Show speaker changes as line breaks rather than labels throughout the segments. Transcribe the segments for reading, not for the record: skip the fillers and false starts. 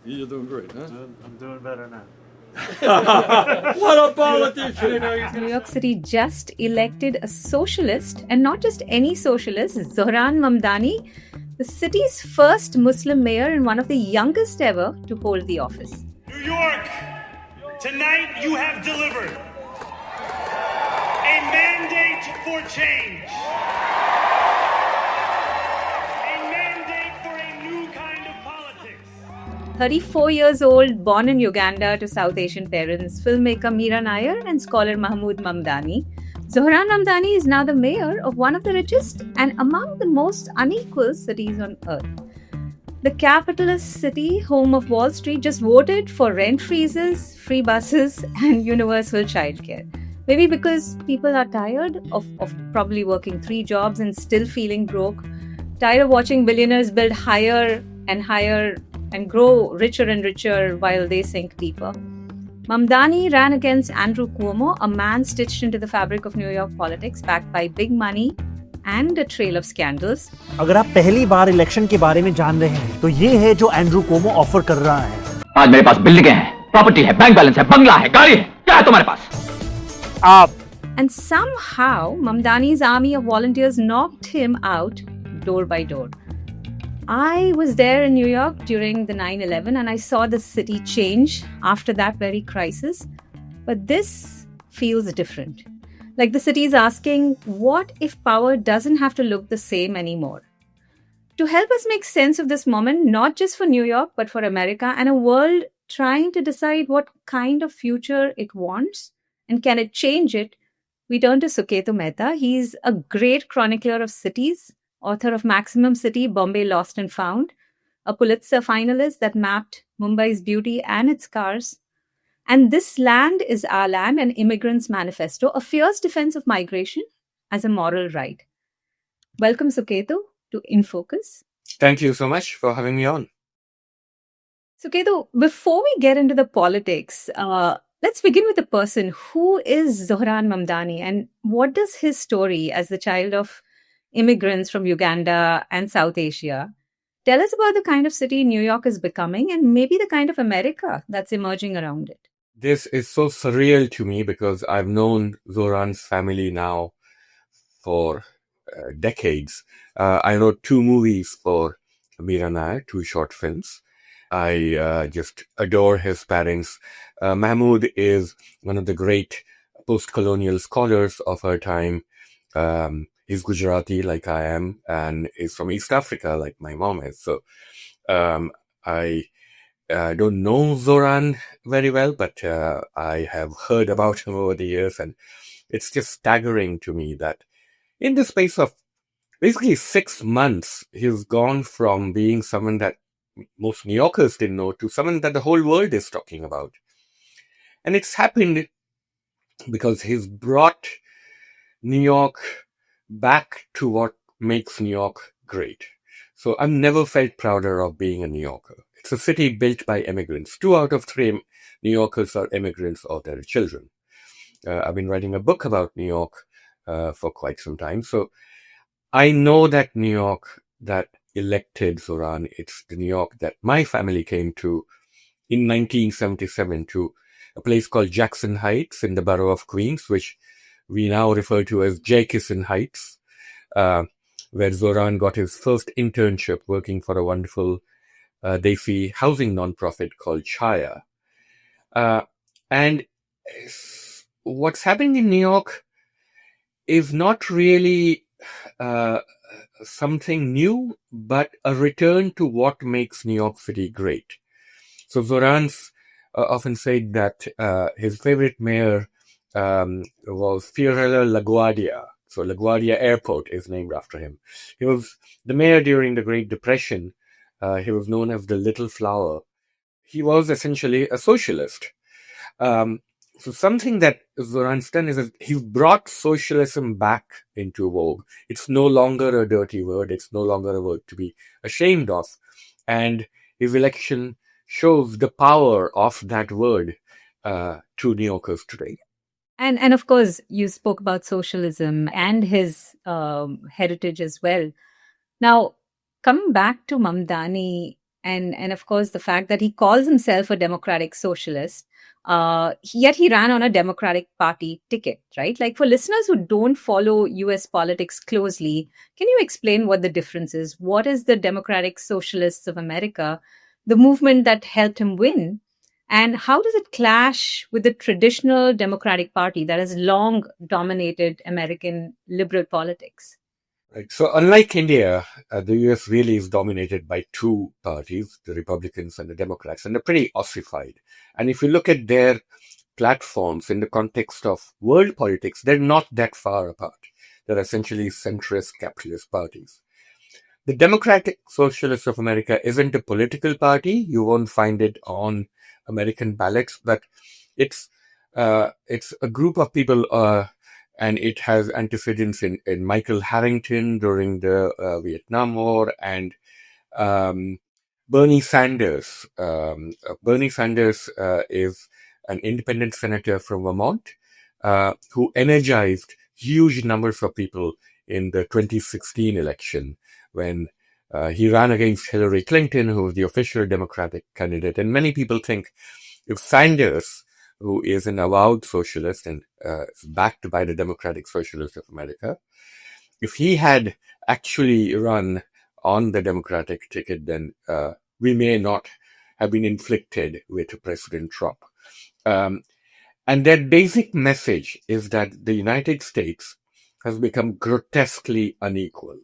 You're doing great, huh?
I'm doing better now.
What a politician!
New York City just elected a socialist, and not just any socialist, Zohran Mamdani, the city's first Muslim mayor and one of the youngest ever to hold the office.
New York, tonight you have delivered a mandate for change. A mandate for a new kind of politics.
34 years old, born in Uganda to South Asian parents, filmmaker Mira Nair and scholar Mahmood Mamdani, Zohran Mamdani is now the mayor of one of the richest and among the most unequal cities on earth. The capitalist city, home of Wall Street, just voted for rent freezes, free buses, and universal childcare. Maybe because people are tired of probably working 3 jobs and still feeling broke, tired of watching billionaires build higher and grow richer and richer while they sink deeper. Mamdani ran against Andrew Cuomo, a man stitched into the fabric of New York politics, backed by big money and a trail of scandals.
अगर आप पहली बार election के बारे में जान रहे हैं तो ये है जो एंड्रू कोमो ऑफर कर रहा है।
आज मेरे पास बिल्डिंगें हैं, प्रॉपर्टी है, बैंक बैलेंस है, बंगला है, गाड़ी है, क्या है तुम्हारे पास?
And somehow, Mamdani's army of volunteers knocked him out door by door. I was there in New York during the 9/11 and I saw the city change after that very crisis. But this feels different. Like the city is asking, what if power doesn't have to look the same anymore? To help us make sense of this moment, not just for New York, but for America and a world trying to decide what kind of future it wants and can it change it, we turn to Suketu Mehta. He's a great chronicler of cities, author of Maximum City, Bombay Lost and Found, a Pulitzer finalist that mapped Mumbai's beauty and its scars. And This Land is Our Land, an Immigrant's Manifesto, a fierce defense of migration as a moral right. Welcome, Suketu, to In Focus.
Thank you so much for having me on.
Suketu, before we get into the politics, let's begin with the person. Who is Zohran Mamdani and what does his story as the child of immigrants from Uganda and South Asia tell us about the kind of city New York is becoming and maybe the kind of America that's emerging around it?
This is so surreal to me because I've known Zohran's family now for decades. I wrote 2 movies for Mira Nair, 2 short films. I just adore his parents. Mahmood is one of the great post-colonial scholars of our time. He's Gujarati like I am and is from East Africa like my mom is. So I don't know Zohran very well, but I have heard about him over the years, and it's just staggering to me that in the space of basically 6 months, he's gone from being someone that most New Yorkers didn't know to someone that the whole world is talking about. And it's happened because he's brought New York back to what makes New York great. So I've never felt prouder of being a New Yorker. It's a city built by immigrants. 2 out of 3 New Yorkers are immigrants or their children. I've been writing a book about New York for quite some time. So I know that New York that elected Zohran, it's the New York that my family came to in 1977 to a place called Jackson Heights in the borough of Queens, which we now refer to as Jaykinson Heights, where Zohran got his first internship working for a wonderful Defi housing nonprofit called Chaya. And what's happening in New York is not really something new, but a return to what makes New York City great. So Zohran's often said that his favorite mayor was Fiorello LaGuardia. So LaGuardia Airport is named after him. He was the mayor during the Great Depression. He was known as the Little Flower. He was essentially a socialist. So something that Zohran's done is that he brought socialism back into vogue. It's no longer a dirty word. It's no longer a word to be ashamed of. And his election shows the power of that word to New Yorkers today.
And of course, you spoke about socialism and his heritage as well. Now, coming back to Mamdani and of course the fact that he calls himself a democratic socialist, yet he ran on a Democratic Party ticket, right? Like, for listeners who don't follow US politics closely, can you explain what the difference is? What is the Democratic Socialists of America, the movement that helped him win? And how does it clash with the traditional Democratic Party that has long dominated American liberal politics?
Right. So unlike India, the US really is dominated by two parties, the Republicans and the Democrats, and they're pretty ossified. And if you look at their platforms in the context of world politics, they're not that far apart. They're essentially centrist capitalist parties. The Democratic Socialists of America isn't a political party. You won't find it on American ballots, but it's a group of people, and it has antecedents in Michael Harrington during the Vietnam War, and Bernie Sanders. Bernie Sanders is an independent senator from Vermont who energized huge numbers of people in the 2016 election when he ran against Hillary Clinton, who was the official Democratic candidate. And many people think if Sanders, who is an avowed socialist and is backed by the Democratic Socialists of America, if he had actually run on the Democratic ticket, then we may not have been inflicted with President Trump. And their basic message is that the United States has become grotesquely unequal,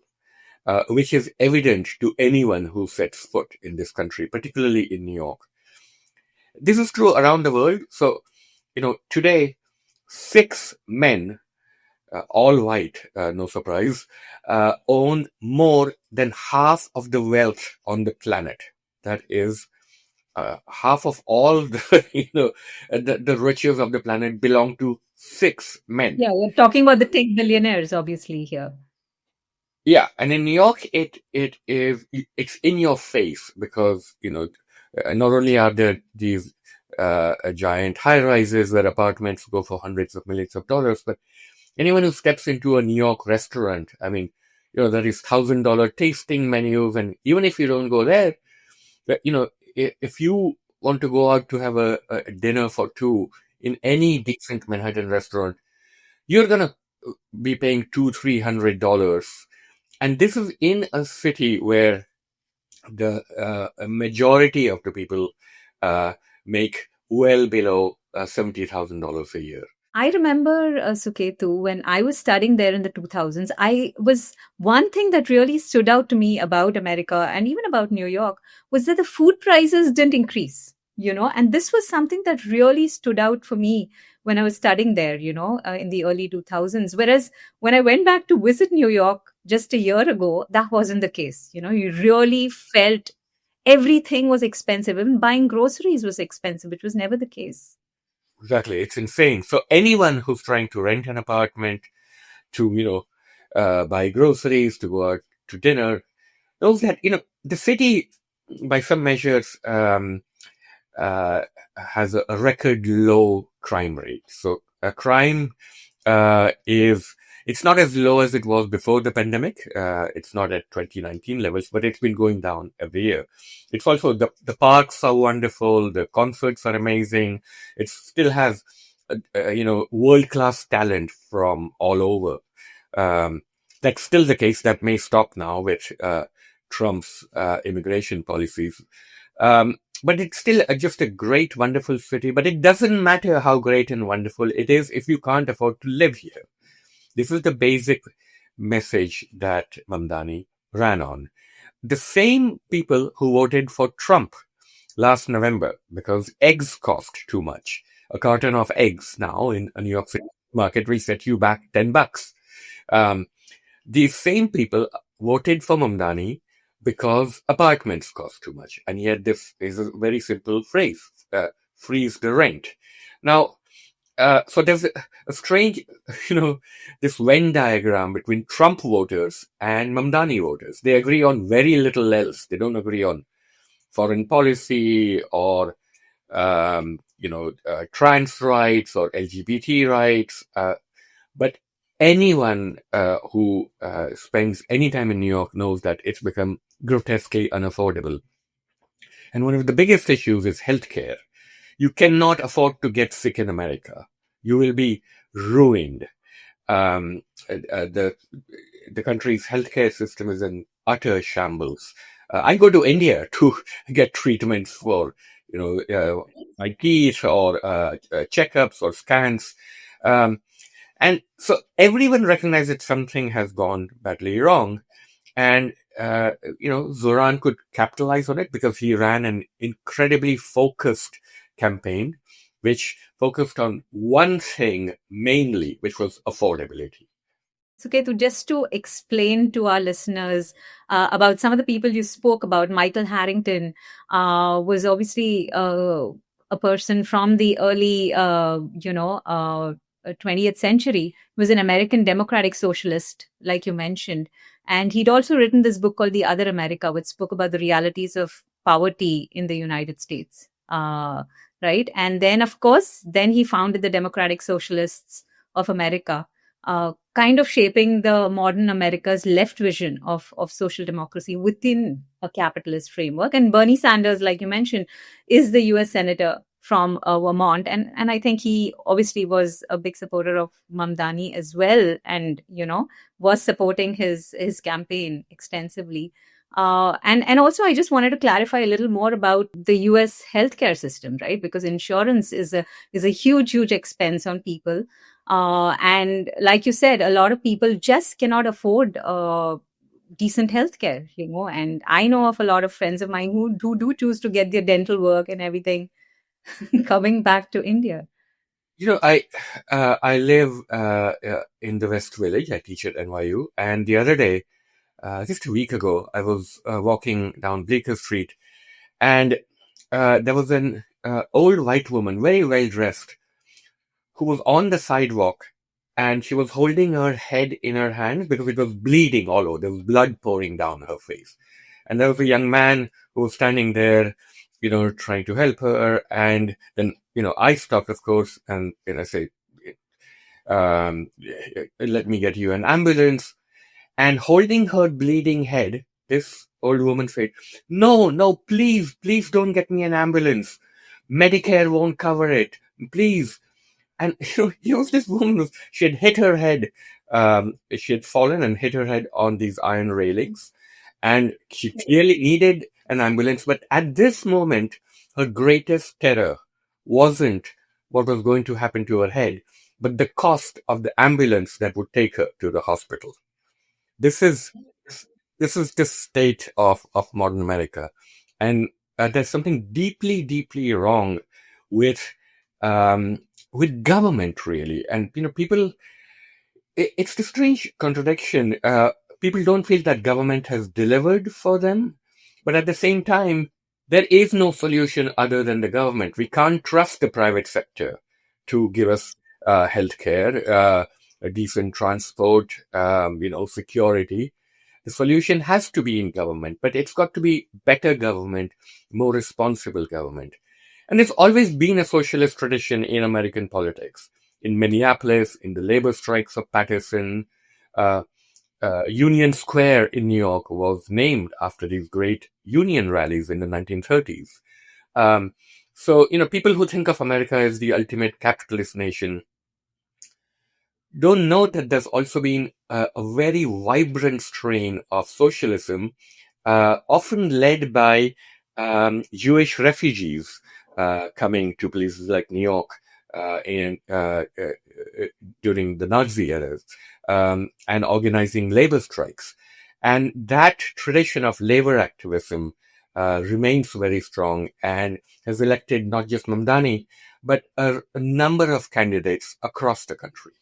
which is evident to anyone who sets foot in this country, particularly in New York. This is true around the world. So, today, 6 men, all white, no surprise, own more than half of the wealth on the planet. That is, half of all the, the riches of the planet belong to 6 men.
Yeah, we're talking about the tech billionaires, obviously, here.
Yeah, and in New York, it's in your face because, not only are there these giant high-rises where apartments go for hundreds of millions of dollars, but anyone who steps into a New York restaurant, I mean, there is $1,000 tasting menus, and even if you don't go there, if you want to go out to have a dinner for 2 in any decent Manhattan restaurant, you're gonna be paying $200-300. And this is in a city where the majority of the people make well below $70,000 a year.
I remember, Suketu, when I was studying there in the 2000s, one thing that really stood out to me about America and even about New York was that the food prices didn't increase, and this was something that really stood out for me when I was studying there, in the early 2000s. Whereas when I went back to visit New York just a year ago, that wasn't the case. You really felt everything was expensive. Even buying groceries was expensive, which was never the case.
Exactly. It's insane. So anyone who's trying to rent an apartment to, buy groceries, to go out to dinner, knows that, the city, by some measures, has a record low crime rate. So crime it's not as low as it was before the pandemic. It's not at 2019 levels, but it's been going down every year. It's also the parks are wonderful. The concerts are amazing. It still has, world-class talent from all over. That's still the case. That may stop now with Trump's immigration policies. But it's still just a great, wonderful city. But it doesn't matter how great and wonderful it is if you can't afford to live here. This is the basic message that Mamdani ran on. The same people who voted for Trump last November because eggs cost too much. A carton of eggs now in a New York City market reset you back $10. These same people voted for Mamdani because apartments cost too much. And yet this is a very simple phrase, freeze the rent. Now, so there's a strange, this Venn diagram between Trump voters and Mamdani voters. They agree on very little else. They don't agree on foreign policy or, trans rights or LGBT rights. But anyone who spends any time in New York knows that it's become grotesquely unaffordable. And one of the biggest issues is healthcare. You cannot afford to get sick in America. You will be ruined. The country's healthcare system is in utter shambles. I go to India to get treatments for, my teeth or checkups or scans. And so everyone recognizes something has gone badly wrong. And, Zohran could capitalize on it because he ran an incredibly focused campaign, which focused on one thing mainly, which was affordability.
Suketu, just to explain to our listeners about some of the people you spoke about, Michael Harrington was obviously a person from the early, 20th century, was an American democratic socialist, like you mentioned. And he'd also written this book called The Other America, which spoke about the realities of poverty in the United States. Right. And then, of course, then he founded the Democratic Socialists of America, kind of shaping the modern America's left vision of social democracy within a capitalist framework. And Bernie Sanders, like you mentioned, is the US Senator from Vermont. And I think he obviously was a big supporter of Mamdani as well, and, was supporting his campaign extensively. And also, I just wanted to clarify a little more about the US healthcare system, right? Because insurance is a huge, huge expense on people. And like you said, a lot of people just cannot afford decent healthcare, and I know of a lot of friends of mine who do choose to get their dental work and everything coming back to India.
I live in the West Village. I teach at NYU. And the other day, just a week ago, I was walking down Bleecker Street, and there was an old white woman, very well dressed, who was on the sidewalk, and she was holding her head in her hands because it was bleeding all over. There was blood pouring down her face. And there was a young man who was standing there, trying to help her. And then, I stopped, of course, and I say, let me get you an ambulance. And holding her bleeding head, this old woman said, no, please don't get me an ambulance. Medicare won't cover it. Please. And this woman, she had hit her head. She had fallen and hit her head on these iron railings. And she clearly needed an ambulance. But at this moment, her greatest terror wasn't what was going to happen to her head, but the cost of the ambulance that would take her to the hospital. This is the state of modern America. And there's something deeply, deeply wrong with government, really. And, people, it's the strange contradiction. People don't feel that government has delivered for them, but at the same time, there is no solution other than the government. We can't trust the private sector to give us healthcare, a decent transport, security. The solution has to be in government, but it's got to be better government, more responsible government. And there's always been a socialist tradition in American politics. In Minneapolis, in the labor strikes of Patterson, Union Square in New York was named after these great union rallies in the 1930s. So, people who think of America as the ultimate capitalist nation don't know that there's also been a very vibrant strain of socialism, often led by Jewish refugees coming to places like New York during the Nazi eras, and organizing labor strikes. And that tradition of labor activism remains very strong and has elected not just Mamdani, but a number of candidates across the country.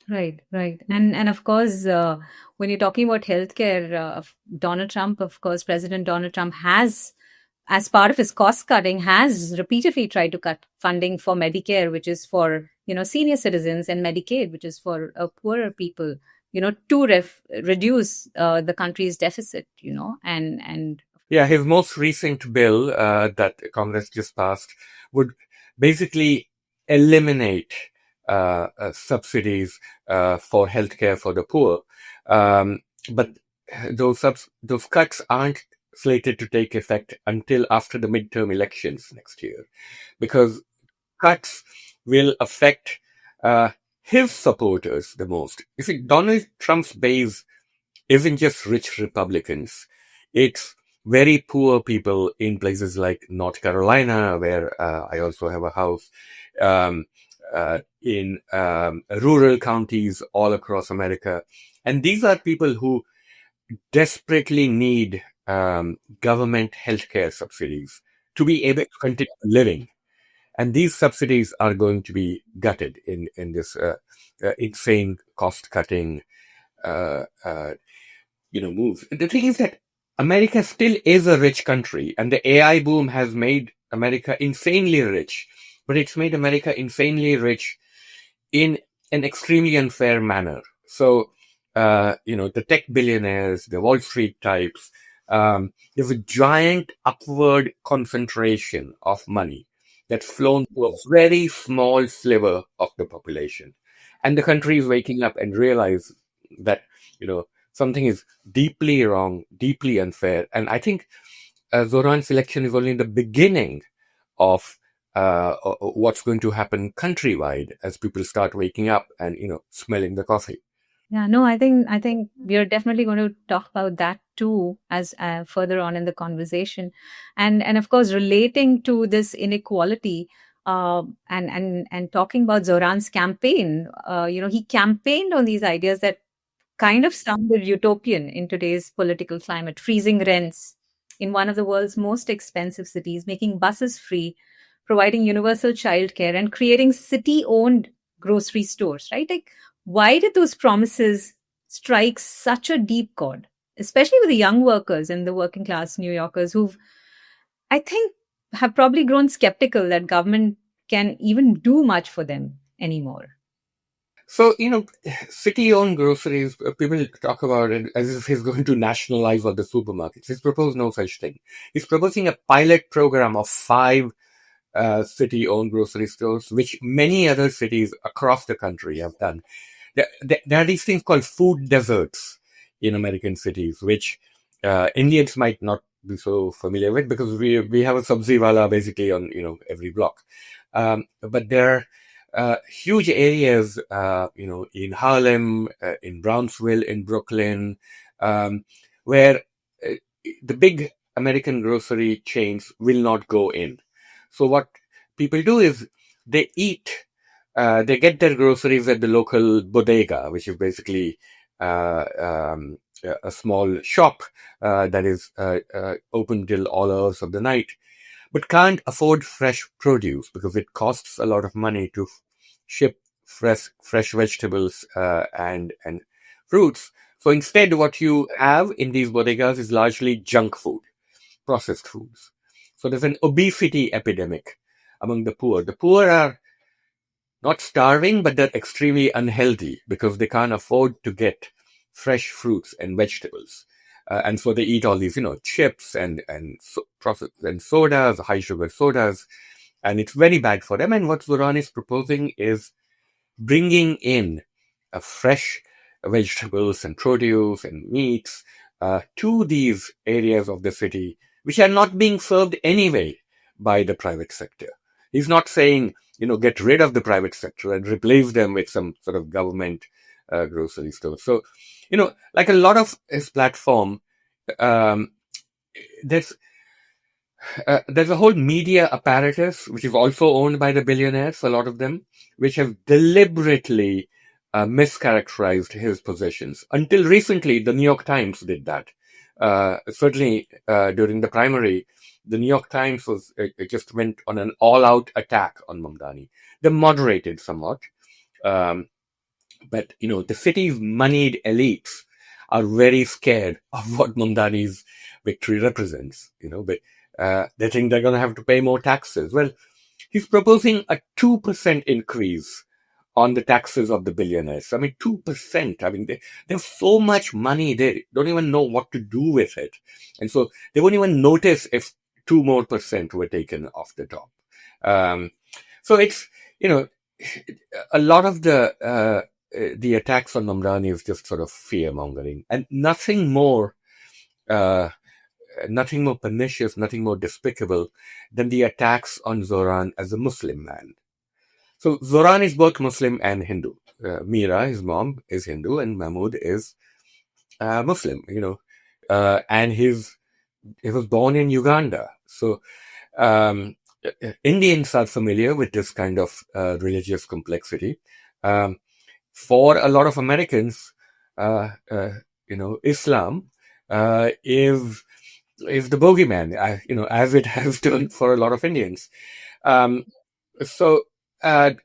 Right. And of course, when you're talking about healthcare, Donald Trump, of course, President Donald Trump has, as part of his cost cutting, has repeatedly tried to cut funding for Medicare, which is for, senior citizens, and Medicaid, which is for poorer people, to reduce the country's deficit, and
yeah, his most recent bill that Congress just passed would basically eliminate subsidies for healthcare for the poor, but those cuts aren't slated to take effect until after the midterm elections next year, because cuts will affect his supporters the most. You see, Donald Trump's base isn't just rich Republicans. It's very poor people in places like North Carolina, where I also have a house, in rural counties all across America. And these are people who desperately need government healthcare subsidies to be able to continue living. And these subsidies are going to be gutted in this insane cost-cutting move. The thing is that America still is a rich country, and the AI boom has made America insanely rich, but it's made America insanely rich in an extremely unfair manner. So, the tech billionaires, the Wall Street types, there's a giant upward concentration of money that's flown to a very small sliver of the population. And the country is waking up and realize that, something is deeply wrong, deeply unfair. And I think Zohran's election is only the beginning of what's going to happen countrywide as people start waking up and, smelling the coffee.
Yeah, no, I think we are definitely going to talk about that too as further on in the conversation, and of course relating to this inequality, and talking about Zohran's campaign. He campaigned on these ideas that kind of sounded utopian in today's political climate: freezing rents in one of the world's most expensive cities, making buses free, providing universal childcare, and creating city-owned grocery stores. Right, like, why did those promises strike such a deep chord, especially with the young workers and the working class New Yorkers who've, I think, have probably grown skeptical that government can even do much for them anymore?
So, city-owned groceries, people talk about it as if he's going to nationalize all the supermarkets. He's proposed no such thing. He's proposing a pilot program of 5 city-owned grocery stores, which many other cities across the country have done. There are these things called food deserts in American cities, which Indians might not be so familiar with because we have a sabzi wala basically on every block. But there are huge areas, in Harlem, in Brownsville, in Brooklyn, where the big American grocery chains will not go in. So what people do is they get their groceries at the local bodega, which is basically a small shop that is open till all hours of the night, but can't afford fresh produce because it costs a lot of money to ship fresh vegetables and fruits. So instead, what you have in these bodegas is largely junk food, processed foods. So there's an obesity epidemic among the poor. The poor are not starving, but they're extremely unhealthy because they can't afford to get fresh fruits and vegetables. And so they eat all these, chips and processed and sodas, high sugar sodas, and it's very bad for them. And what Zohran is proposing is bringing in fresh vegetables and produce and meats to these areas of the city, which are not being served anyway by the private sector. He's not saying, get rid of the private sector and replace them with some sort of government grocery store. So, like a lot of his platform, there's a whole media apparatus, which is also owned by the billionaires, a lot of them, which have deliberately mischaracterized his positions. Until recently, the New York Times did that. Certainly during the primary, the New York Times it just went on an all-out attack on Mamdani. They moderated somewhat, but the city's moneyed elites are very scared of what Mamdani's victory represents. But they think they're going to have to pay more taxes. Well, he's proposing a 2% increase on the taxes of the billionaires. I mean, 2%. I mean, they have so much money, they don't even know what to do with it. And so they won't even notice if 2% more were taken off the top. So it's, a lot of the attacks on Mamdani is just sort of fear mongering and nothing more nothing more pernicious, nothing more despicable than the attacks on Zohran as a Muslim man. So Zohran is both Muslim and Hindu. Mira, his mom, is Hindu, and Mahmood is Muslim. And he was born in Uganda. So Indians are familiar with this kind of religious complexity. For a lot of Americans, Islam is the bogeyman, as it has done for a lot of Indians. So there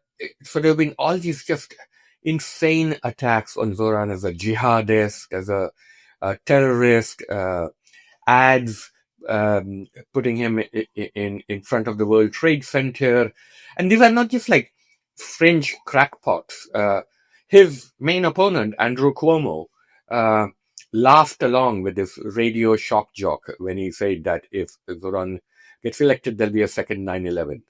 have been all these just insane attacks on Zohran as a jihadist, as a terrorist, ads putting him in front of the World Trade Center. And these are not just like fringe crackpots. His main opponent, Andrew Cuomo, laughed along with this radio shock jock when he said that if Zohran gets elected, there'll be a second 9/11.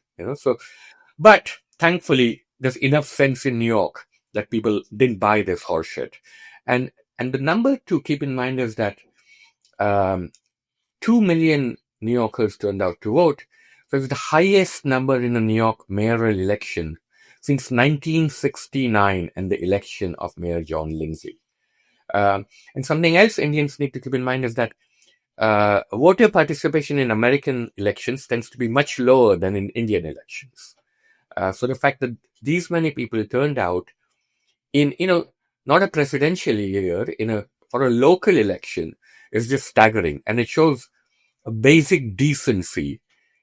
But thankfully, there's enough sense in New York that people didn't buy this horseshit. And the number to keep in mind is that 2 million New Yorkers turned out to vote. So it's the highest number in a New York mayoral election since 1969 and the election of Mayor John Lindsay. And something else Indians need to keep in mind is that voter participation in American elections tends to be much lower than in Indian elections. So the fact that these many people turned out in, not a presidential year, for a local election is just staggering. And it shows a basic decency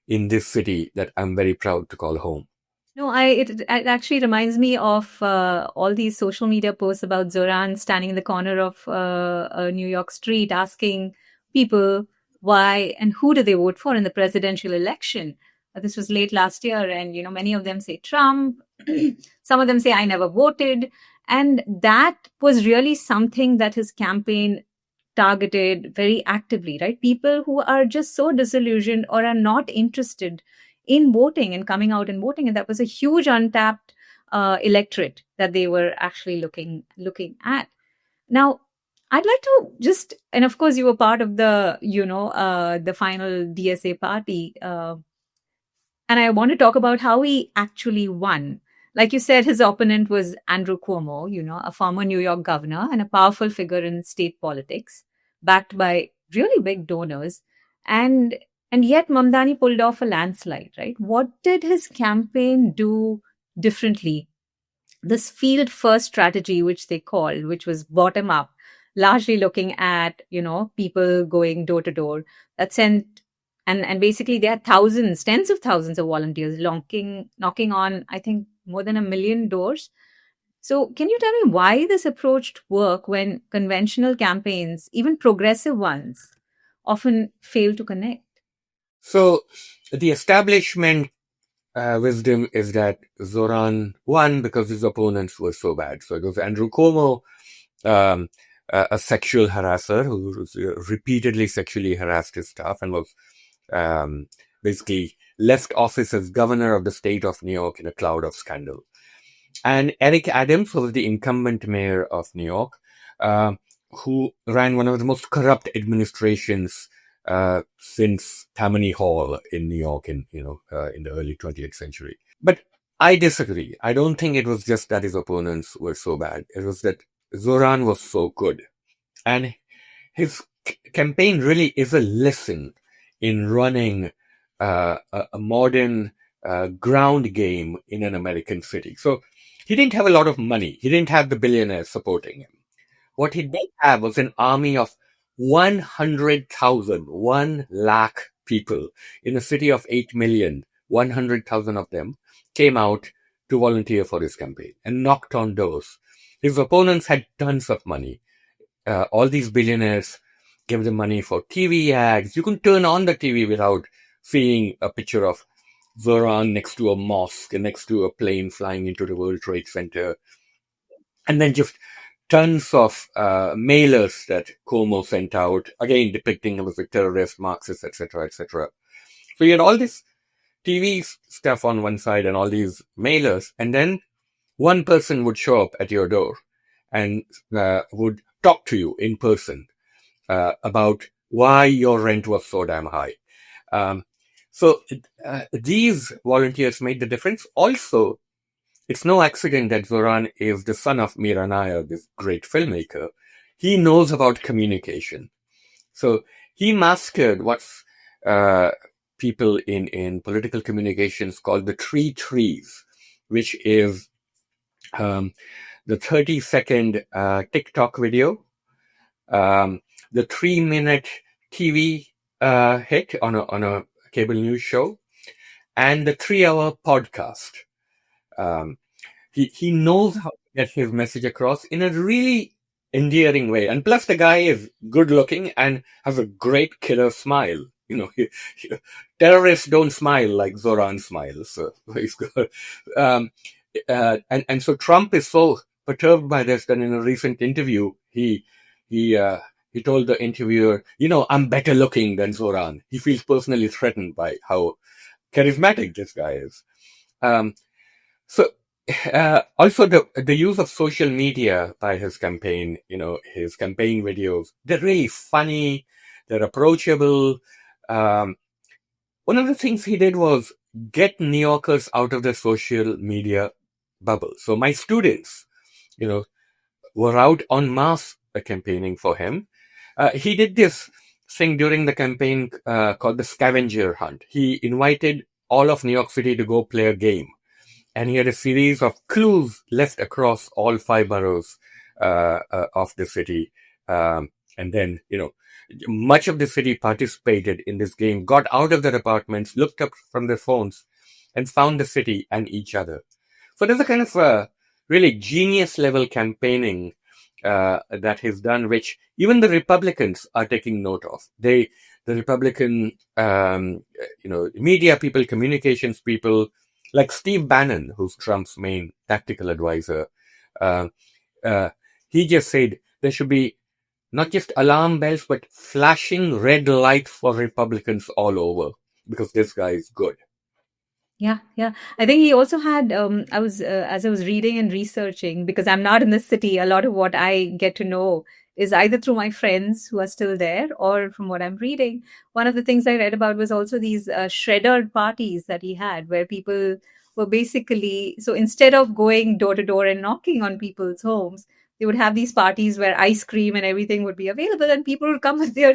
in this city that I'm very proud to call home.
No, it actually reminds me of all these social media posts about Zohran standing in the corner of a New York street asking people why and who do they vote for in the presidential election. This was late last year, and many of them say Trump. Some of them say I never voted, and that was really something that his campaign targeted very actively, right? People who are just so disillusioned or are not interested in voting and coming out and voting. And that was a huge untapped electorate that they were actually looking at. Now, I'd like to and of course you were part of the, the final DSA party. And I want to talk about how he actually won. Like you said, his opponent was Andrew Cuomo, a former New York governor and a powerful figure in state politics, backed by really big donors. And yet Mamdani pulled off a landslide, right? What did his campaign do differently? This field first strategy, which they called, which was bottom up, largely looking at, people going door to door, that sent, and basically they had thousands, tens of thousands of volunteers knocking on, I think, more than 1 million doors. So can you tell me why this approach worked when conventional campaigns, even progressive ones, often fail to connect?
So the establishment wisdom is that Zohran won because his opponents were so bad. So it was Andrew Cuomo, a sexual harasser who repeatedly sexually harassed his staff and was basically left office as governor of the state of New York in a cloud of scandal. And Eric Adams, who was the incumbent mayor of New York, who ran one of the most corrupt administrations since Tammany Hall in New York in the early 20th century. But I disagree. I don't think it was just that his opponents were so bad. It was that Zohran was so good. And his campaign really is a lesson in running a modern ground game in an American city. So he didn't have a lot of money. He didn't have the billionaires supporting him. What he did have was an army of 100,000, 1 lakh people in a city of 8 million. 100,000 of them came out to volunteer for his campaign and knocked on doors. His opponents had tons of money. All these billionaires gave them money for TV ads. You can turn on the TV without seeing a picture of Zohran next to a mosque and next to a plane flying into the World Trade Center. And then just tons of mailers that Cuomo sent out, again depicting him as a terrorist, Marxist, etc., etc. So you had all this TV stuff on one side and all these mailers, and then one person would show up at your door and would talk to you in person about why your rent was so damn high. So these volunteers made the difference. Also, it's no accident that Zohran is the son of Mira Nair, this great filmmaker. He knows about communication. So he mastered what people in political communications call the three trees, which is the 30-second TikTok video, the 3-minute TV hit on a cable news show, and the 3-hour podcast. He knows how to get his message across in a really endearing way. And plus the guy is good looking and has a great killer smile. Terrorists don't smile like Zohran smiles. So he's good. And so Trump is so perturbed by this that in a recent interview, he told the interviewer, I'm better looking than Zohran. He feels personally threatened by how charismatic this guy is. Also the use of social media by his campaign, his campaign videos, they're really funny, they're approachable. One of the things he did was get New Yorkers out of the social media bubble. So my students, were out en masse campaigning for him. He did this thing during the campaign called the scavenger hunt. He invited all of New York City to go play a game. And he had a series of clues left across all 5 boroughs of the city. And then, much of the city participated in this game, got out of their apartments, looked up from their phones, and found the city and each other. So there's a kind of really genius level campaigning that he's done, which even the Republicans are taking note of. The Republican, media people, communications people, like Steve Bannon, who's Trump's main tactical advisor, he just said there should be not just alarm bells, but flashing red lights for Republicans all over, because this guy is good.
Yeah. I think he also had, as I was reading and researching, because I'm not in the city, a lot of what I get to know is either through my friends who are still there or from what I'm reading. One of the things I read about was also these shredder parties that he had, where people were basically, so instead of going door to door and knocking on people's homes, they would have these parties where ice cream and everything would be available, and people would come with their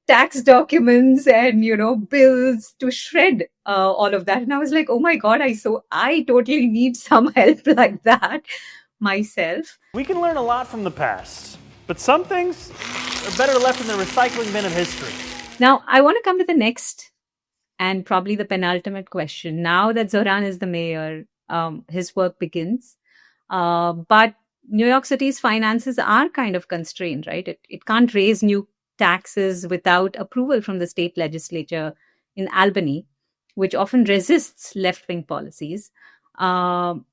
tax documents and bills to shred all of that. And I was like, oh my God, I totally need some help like that myself.
We can learn a lot from the past, but some things are better left in the recycling bin of history.
Now, I want to come to the next and probably the penultimate question. Now that Zohran is the mayor, his work begins. But New York City's finances are kind of constrained, right? It can't raise new taxes without approval from the state legislature in Albany, which often resists left-wing policies. Add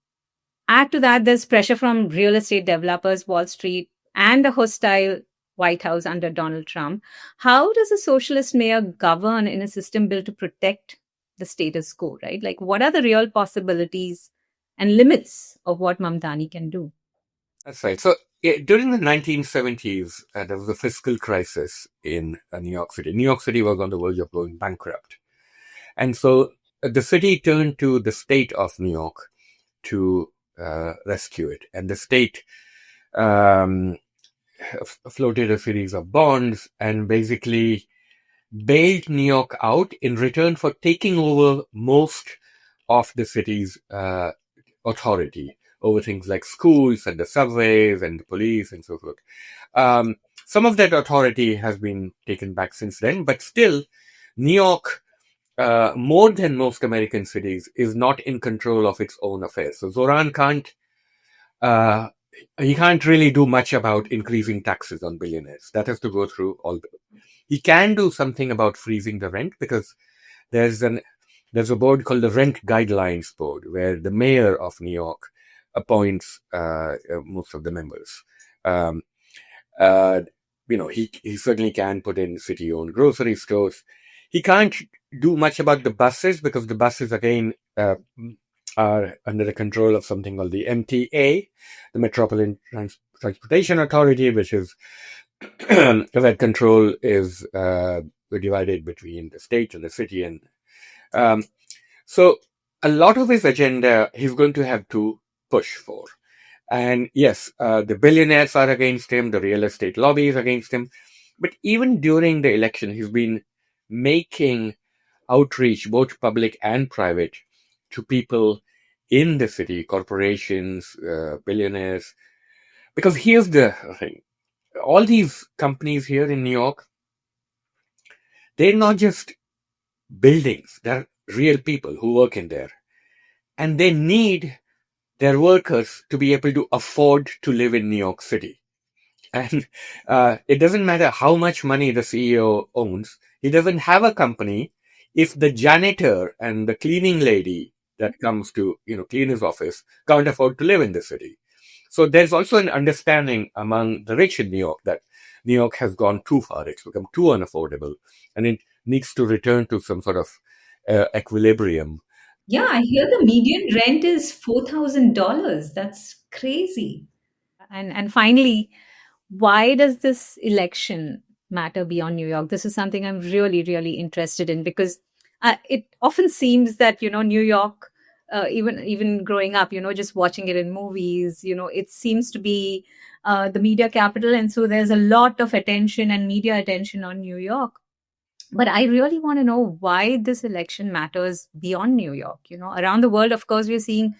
to that, there's pressure from real estate developers, Wall Street, and the hostile White House under Donald Trump. How does a socialist mayor govern in a system built to protect the status quo, right? What are the real possibilities and limits of what Mamdani can do?
That's right. So during the 1970s, there was a fiscal crisis in New York City. New York City was on the verge of going bankrupt. And so the city turned to the state of New York to rescue it. And the state floated a series of bonds and basically bailed New York out in return for taking over most of the city's authority over things like schools and the subways and the police and so forth. Some of that authority has been taken back since then, but still, New York, more than most American cities, is not in control of its own affairs. So Zohran can't really do much about increasing taxes on billionaires. That has to go through all the... He can do something about freezing the rent, because there's a board called the Rent Guidelines Board, where the mayor of New York appoints most of the members. He certainly can put in city-owned grocery stores. He can't do much about the buses, because the buses, again, are under the control of something called the MTA, the Metropolitan Transportation Authority, which is that control is divided between the state and the city. And um, so a lot of his agenda he's going to have to push for. And yes, the billionaires are against him, the real estate lobby is against him. But even during the election, he's been making outreach, both public and private, to people in the city, corporations, billionaires. Because here's the thing. All these companies here in New York, they're not just buildings. They're real people who work in there. And they need their workers to be able to afford to live in New York City. And it doesn't matter how much money the CEO owns. He doesn't have a company if the janitor and the cleaning lady that comes to, clean his office can't afford to live in the city. So there's also an understanding among the rich in New York that New York has gone too far. It's become too unaffordable, and it needs to return to some sort of equilibrium.
Yeah, I hear the median rent is $4,000. That's crazy. And finally, why does this election matter beyond New York? This is something I'm really, really interested in because it often seems that, New York, even growing up, just watching it in movies, it seems to be the media capital. And so there's a lot of attention and media attention on New York. But I really want to know why this election matters beyond New York. Around the world, of course, we're seeing,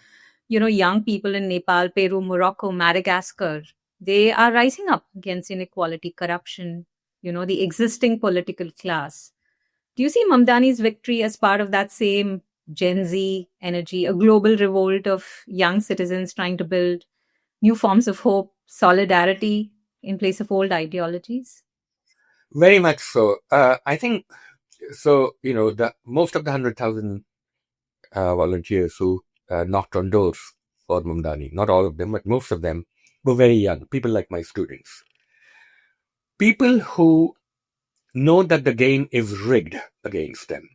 young people in Nepal, Peru, Morocco, Madagascar. They are rising up against inequality, corruption, the existing political class. Do you see Mamdani's victory as part of that same Gen Z energy, a global revolt of young citizens trying to build new forms of hope, solidarity in place of old ideologies?
Very much so. I think so. The most of the 100,000 volunteers who knocked on doors for Mamdani, not all of them, but most of them were very young. People like my students, people who know that the game is rigged against them.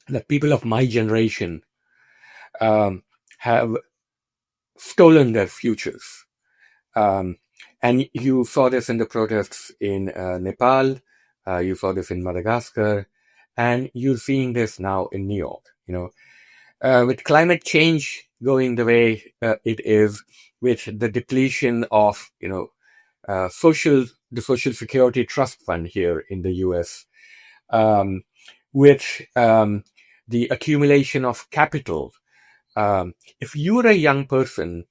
That people of my generation have stolen their futures. And you saw this in the protests in Nepal, you saw this in Madagascar, and you're seeing this now in New York. With climate change going the way it is, with the depletion of the Social Security Trust Fund here in the U.S., with the accumulation of capital. If you're a young person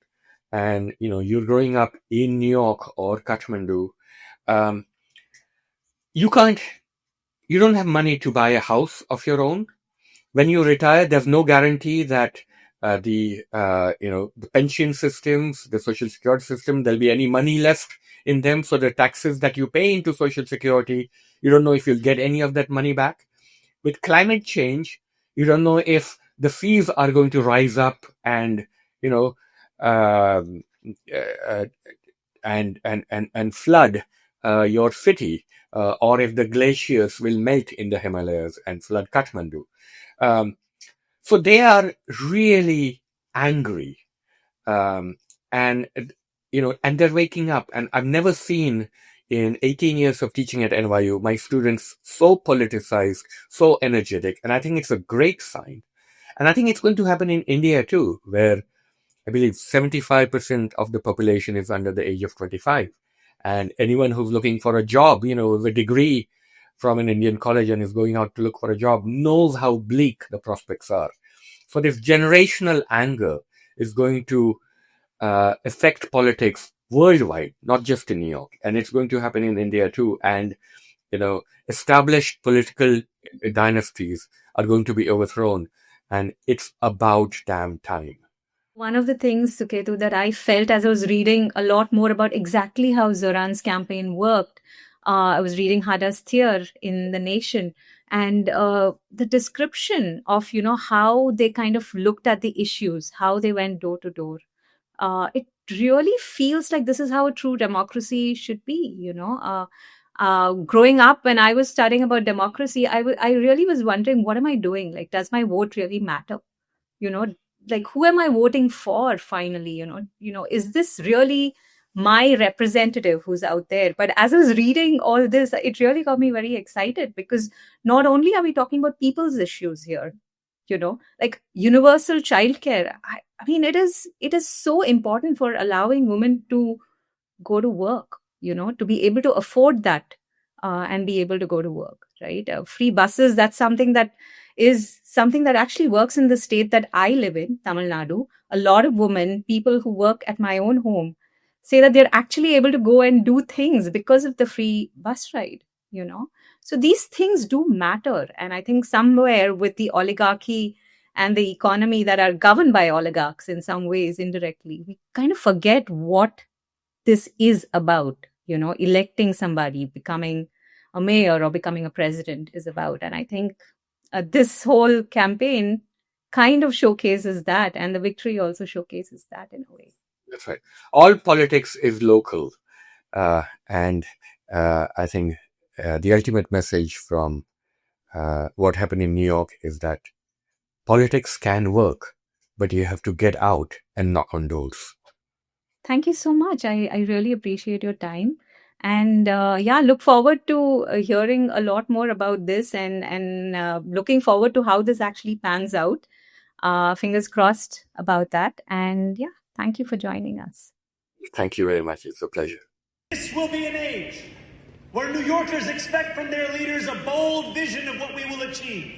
and you're growing up in New York or Kathmandu, you don't have money to buy a house of your own. When you retire, there's no guarantee that the pension systems, the social security system, there'll be any money left in them. So the taxes that you pay into social security, you don't know if you'll get any of that money back. With climate change, you don't know if the fees are going to rise up and and flood your city, or if the glaciers will melt in the Himalayas and flood Kathmandu. So they are really angry, and they're waking up. And I've never seen in 18 years of teaching at NYU my students so politicized, so energetic, and I think it's a great sign. And I think it's going to happen in India too, where I believe 75% of the population is under the age of 25. And anyone who's looking for a job, with a degree from an Indian college and is going out to look for a job, knows how bleak the prospects are. So this generational anger is going to affect politics worldwide, not just in New York. And it's going to happen in India too. And, established political dynasties are going to be overthrown. And it's about damn time.
One of the things, Suketu, that I felt as I was reading a lot more about exactly how Zohran's campaign worked, I was reading Hada's Theor in The Nation, and the description of, how they kind of looked at the issues, how they went door to door. It really feels like this is how a true democracy should be, growing up, when I was studying about democracy, I really was wondering, what am I doing? Like, does my vote really matter? Like, who am I voting for finally? Is this really my representative who's out there. But as I was reading all this, it really got me very excited, because not only are we talking about people's issues here, like universal childcare. I mean, it is so important for allowing women to go to work, to be able to afford that, and be able to go to work, right? Free buses, that's something that actually works in the state that I live in, Tamil Nadu. A lot of women, people who work at my own home, say that they're actually able to go and do things because of the free bus ride, So these things do matter. And I think somewhere with the oligarchy and the economy that are governed by oligarchs in some ways indirectly, we kind of forget what this is about, electing somebody, becoming a mayor or becoming a president is about. And I think this whole campaign kind of showcases that, and the victory also showcases that in a way.
That's right. All politics is local. And I think the ultimate message from what happened in New York is that politics can work, but you have to get out and knock on doors.
Thank you so much. I really appreciate your time. And look forward to hearing a lot more about this, and looking forward to how this actually pans out. Fingers crossed about that. And thank you for joining us.
Thank you very much. It's a pleasure.
This will be an age where New Yorkers expect from their leaders a bold vision of what we will achieve,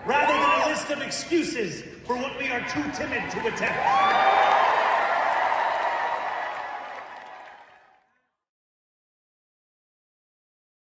rather than a list of excuses for what we are too timid to attempt.